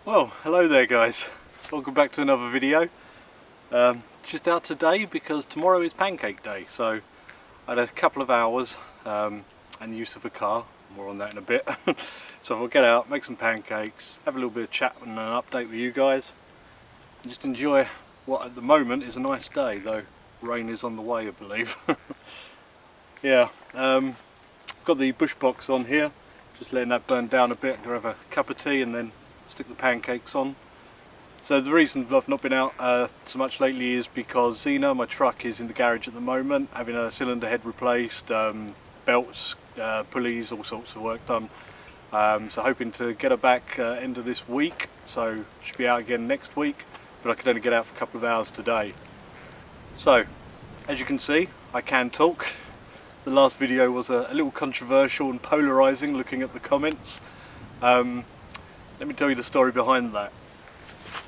Well, hello there guys, welcome back to another video. Just out today because tomorrow is Pancake Day, so I had a couple of hours and the use of a car, more on that in a bit. So I'll get out, make some pancakes, have a little bit of chat and an update with you guys, and just enjoy what at the moment is a nice day, though rain is on the way I believe. Yeah, got the bushbox on here, just letting that burn down a bit. I'm going to have a cup of tea and then stick the pancakes on. So the reason I've not been out so much lately is because Zena, my truck, is in the garage at the moment, having a cylinder head replaced, belts, pulleys, all sorts of work done. So hoping to get her back end of this week, so should be out again next week, but I could only get out for a couple of hours today. So as you can see, I can talk. The last video was a little controversial and polarising, looking at the comments. Let me tell you the story behind that.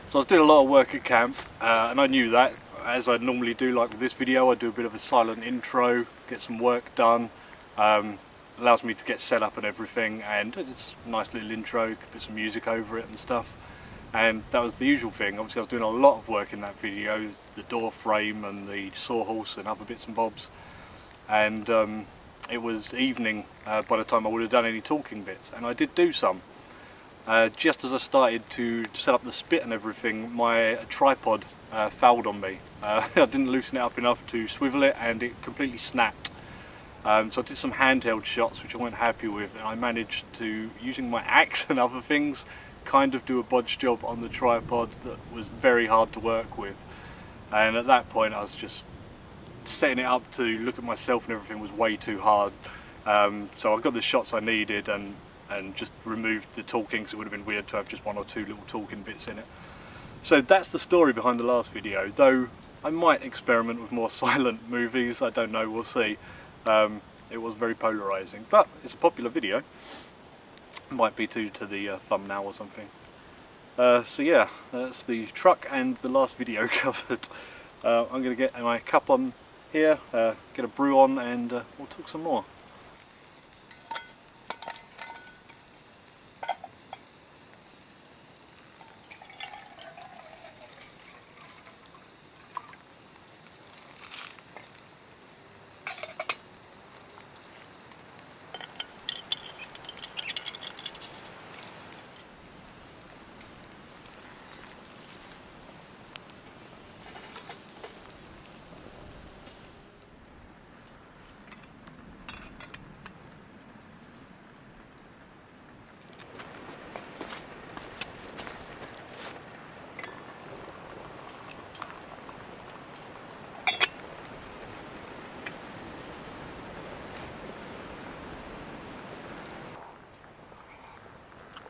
So I was doing a lot of work at camp, and I knew that. As I normally do, like with this video, I do a bit of a silent intro, get some work done, allows me to get set up and everything, and it's a nice little intro, put some music over it and stuff. And that was the usual thing. Obviously I was doing a lot of work in that video, the door frame and the sawhorse and other bits and bobs. And it was evening by the time I would have done any talking bits, and I did do some. Just as I started to set up the spit and everything, my tripod fouled on me. I didn't loosen it up enough to swivel it, and it completely snapped. So I did some handheld shots which I weren't happy with, and I managed to, using my axe and other things, kind of do a bodge job on the tripod that was very hard to work with. And at that point I was just setting it up to look at myself and everything was way too hard. So I got the shots I needed and just removed the talking, because it would have been weird to have just one or two little talking bits in it. So that's the story behind the last video, though I might experiment with more silent movies, I don't know, we'll see. It was very polarising, but it's a popular video. Might be to the thumbnail or something. So yeah, that's the truck and the last video covered. I'm going to get my cup on here, get a brew on, and we'll talk some more.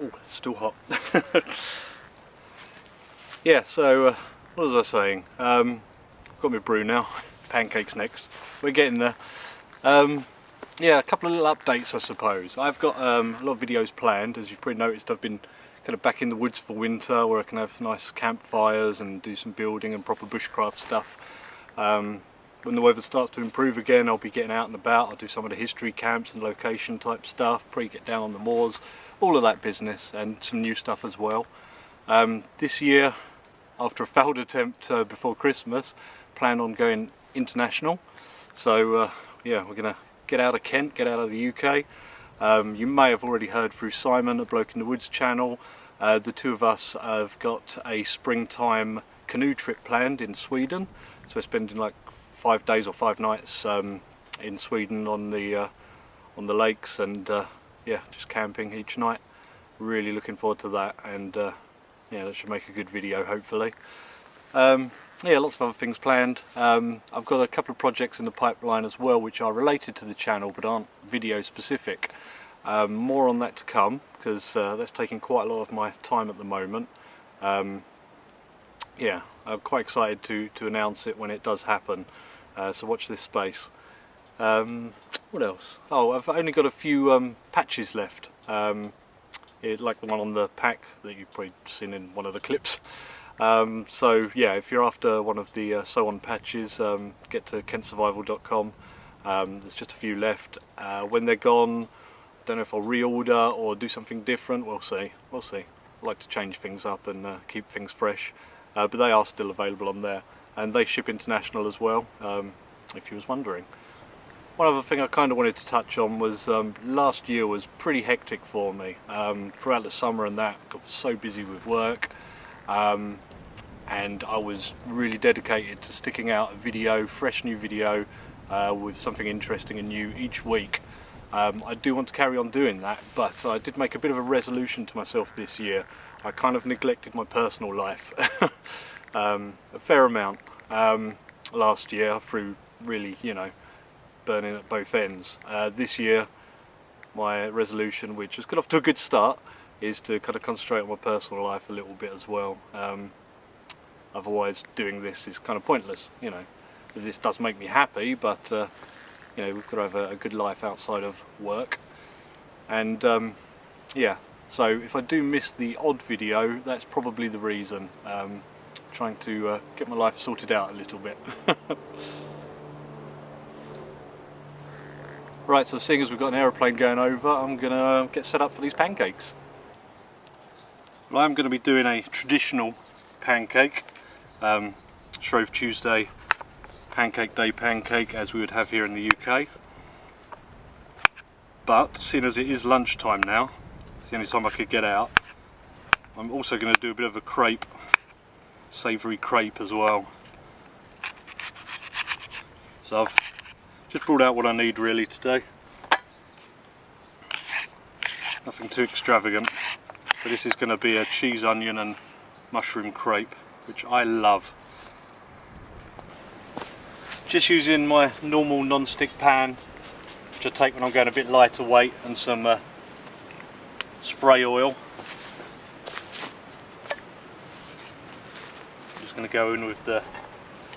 Oh, it's still hot. Yeah, so what was I saying? Got my brew now. Pancakes next. We're getting there. Yeah, a couple of little updates, I suppose. I've got a lot of videos planned. As you've probably noticed, I've been kind of back in the woods for winter, where I can have nice campfires and do some building and proper bushcraft stuff. When the weather starts to improve again, I'll be getting out and about. I'll do some of the history camps and location type stuff, probably get down on the moors, all of that business, and some new stuff as well. This year, after a failed attempt before Christmas, plan on going international. So yeah, we're going to get out of Kent, get out of the UK. You may have already heard through Simon, a Bloke in the Woods channel, the two of us have got a springtime canoe trip planned in Sweden. So we're spending like 5 days or 5 nights in Sweden on the lakes, and yeah, just camping each night. Really looking forward to that, and yeah, that should make a good video hopefully. Yeah, lots of other things planned. I've got a couple of projects in the pipeline as well which are related to the channel but aren't video specific. More on that to come, because that's taking quite a lot of my time at the moment. Yeah, I'm quite excited to announce it when it does happen, so watch this space. What else? Oh, I've only got a few patches left, like the one on the pack that you've probably seen in one of the clips. So yeah, if you're after one of the sew-on patches, get to kentsurvival.com. There's just a few left. When they're gone, don't know if I'll reorder or do something different. We'll see. I like to change things up and keep things fresh, but they are still available on there, and they ship international as well, if you was wondering. One other thing I kind of wanted to touch on was last year was pretty hectic for me. Throughout the summer and that, got so busy with work, and I was really dedicated to sticking out a video, fresh new video, with something interesting and new each week. I do want to carry on doing that, but I did make a bit of a resolution to myself this year. I kind of neglected my personal life a fair amount last year through really, you know, burning at both ends. This year my resolution, which has got off to a good start, is to kind of concentrate on my personal life a little bit as well. Otherwise doing this is kind of pointless, you know. This does make me happy, but you know, we've got to have a good life outside of work. And yeah, so if I do miss the odd video, that's probably the reason. Trying to get my life sorted out a little bit. Right, so seeing as we've got an aeroplane going over, I'm going to get set up for these pancakes. Well, I'm going to be doing a traditional pancake, Shrove Tuesday, Pancake Day pancake as we would have here in the UK. But seeing as it is lunchtime now, it's the only time I could get out, I'm also going to do a bit of a crepe, savoury crepe as well. So I've just brought out what I need really today. Nothing too extravagant, but this is going to be a cheese, onion and mushroom crepe, which I love. Just using my normal non-stick pan, which I take when I'm going a bit lighter weight, and some spray oil. I'm just going to go in with the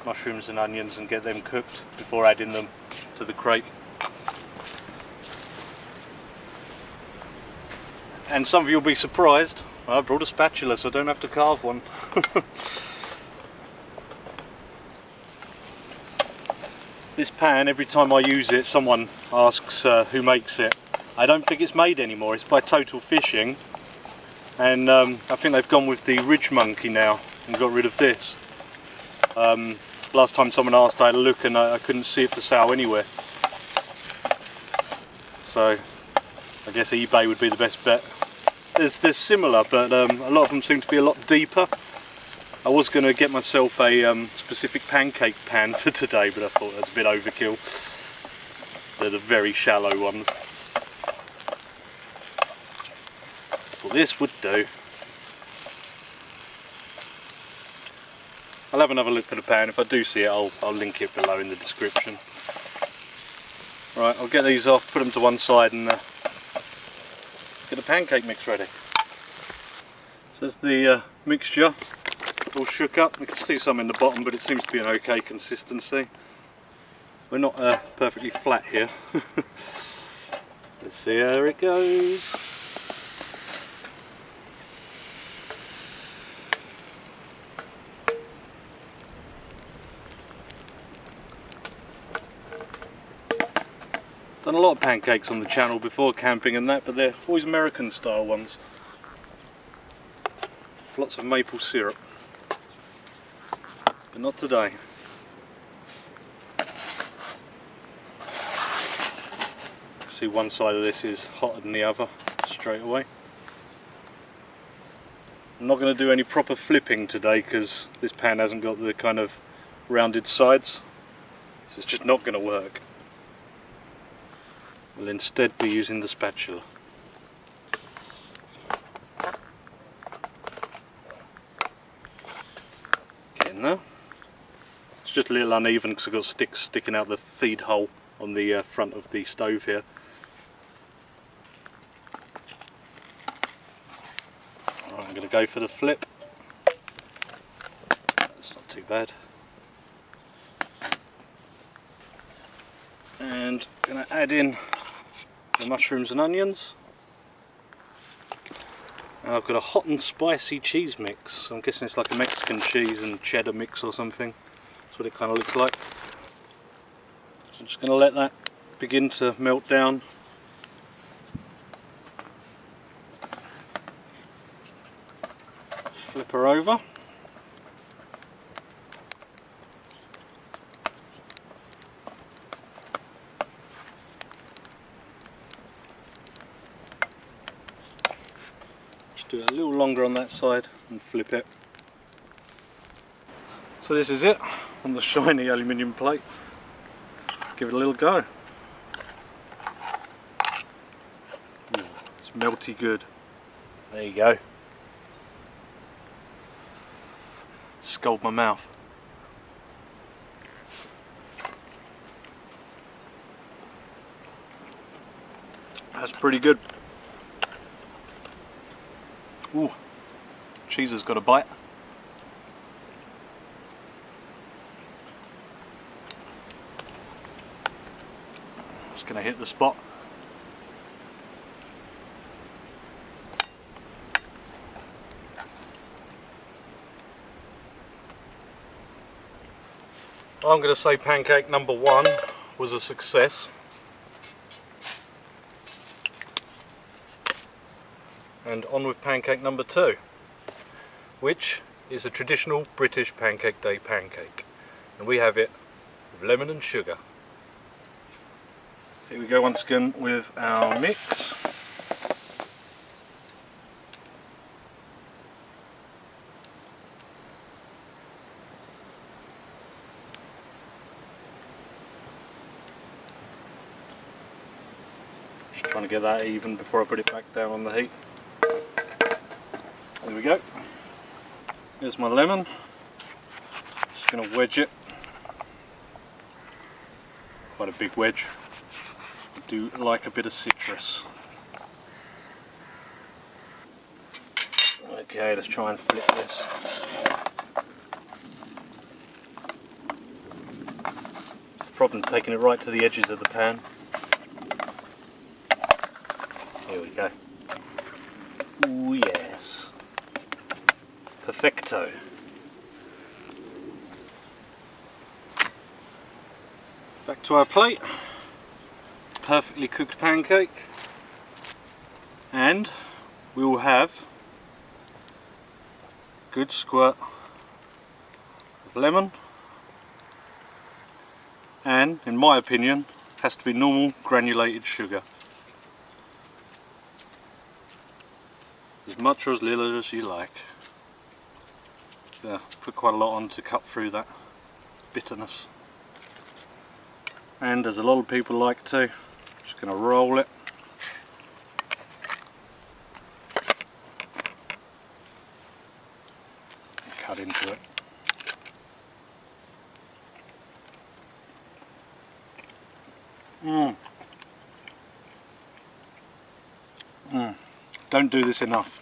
mushrooms and onions and get them cooked before adding them to the crepe. And some of you will be surprised, I brought a spatula so I don't have to carve one. This pan, every time I use it, someone asks who makes it. I don't think it's made anymore, it's by Total Fishing, and I think they've gone with the Ridge Monkey now and got rid of this. Last time someone asked, I had a look and I couldn't see it for sale anywhere. So I guess eBay would be the best bet. They're similar, but a lot of them seem to be a lot deeper. I was going to get myself a specific pancake pan for today, but I thought that's a bit overkill. They're the very shallow ones. Well, this would do. I'll have another look at the pan. If I do see it, I'll link it below in the description. Right, I'll get these off, put them to one side, and get the pancake mix ready. So there's the mixture all shook up. You can see some in the bottom, but it seems to be an okay consistency. We're not perfectly flat here. Let's see how it goes. Done a lot of pancakes on the channel before, camping and that, but they're always American style ones. Lots of maple syrup. But not today. See, one side of this is hotter than the other straight away. I'm not going to do any proper flipping today because this pan hasn't got the kind of rounded sides, so it's just not going to work. We'll instead be using the spatula. Getting there. It's just a little uneven because I've got sticks sticking out the feed hole on the front of the stove here. Alright, I'm going to go for the flip. That's not too bad. And I'm going to add in the mushrooms and onions. And I've got a hot and spicy cheese mix, so I'm guessing it's like a Mexican cheese and cheddar mix or something. That's what it kind of looks like. So I'm just going to let that begin to melt down. flip her over. Just do it a little longer on that side and flip it. So this is it on the shiny aluminium plate. Give it a little go. Ooh, it's melty good. There you go. Scald my mouth. That's pretty good. Ooh, cheese has got a bite. It's going to hit the spot. I'm going to say pancake number 1 was a success. And on with pancake number 2, which is a traditional British Pancake Day pancake. And we have it with lemon and sugar. So here we go once again with our mix. Just trying to get that even before I put it back down on the heat. There we go. Here's my lemon. Just going to wedge it. Quite a big wedge. I do like a bit of citrus. Okay, let's try and flip this. Problem taking it right to the edges of the pan. Here we go. Ooh, yes. Perfecto. Back to our plate. Perfectly cooked pancake. And we will have a good squirt of lemon. And, in my opinion, has to be normal granulated sugar. As much or as little as you like. Yeah, put quite a lot on to cut through that bitterness. And as a lot of people like to, just going to roll it. And cut into it. Don't do this enough.